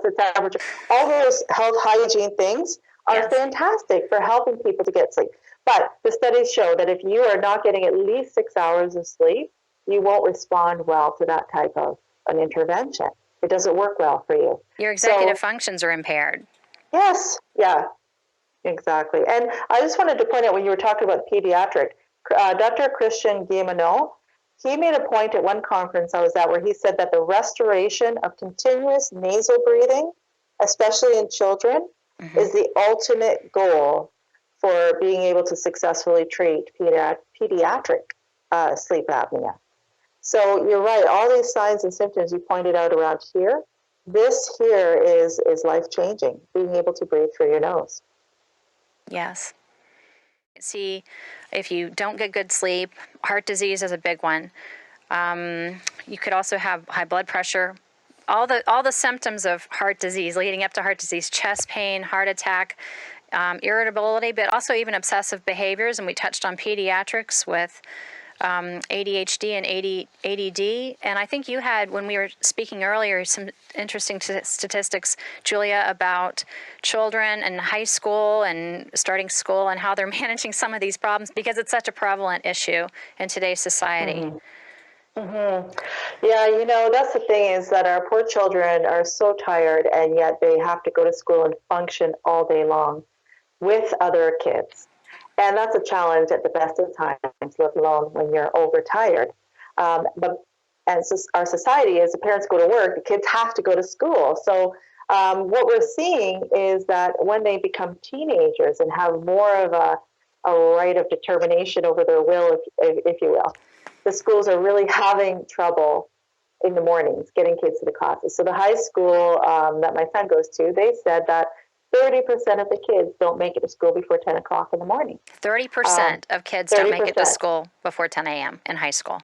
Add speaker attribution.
Speaker 1: the temperature. All those health hygiene things are fantastic for helping people to get sleep. But the studies show that if you are not getting at least 6 hours of sleep, you won't respond well to that type of an intervention. It doesn't work well for you.
Speaker 2: Your executive functions are impaired.
Speaker 1: Yes, yeah, exactly. And I just wanted to point out when you were talking about pediatric, Dr. Christian Guilleminault, he made a point at one conference I was at where he said that the restoration of continuous nasal breathing, especially in children, is the ultimate goal for being able to successfully treat pediatric sleep apnea. So you're right, all these signs and symptoms you pointed out around here, this here is life-changing, being able to breathe through your nose.
Speaker 2: Yes. See, if you don't get good sleep, heart disease is a big one. You could also have high blood pressure. All the symptoms of heart disease leading up to heart disease, chest pain, heart attack, irritability, but also even obsessive behaviors. And we touched on pediatrics with ADHD and ADD. And I think you had, when we were speaking earlier, some interesting statistics, Julia, about children in high school and starting school and how they're managing some of these problems because it's such a prevalent issue in today's society.
Speaker 1: Yeah, that's the thing is that our poor children are so tired and yet they have to go to school and function all day long with other kids. And that's a challenge at the best of times, let alone when you're overtired. And so our society, as the parents go to work, the kids have to go to school. So what we're seeing is that when they become teenagers and have more of a right of determination over their will, if you will, the schools are really having trouble in the mornings getting kids to the classes. So the high school that my son goes to, they said that 30% of the kids don't make it to school before 10 o'clock in the morning.
Speaker 2: 30% of kids don't make it to school before 10 a.m. in high school.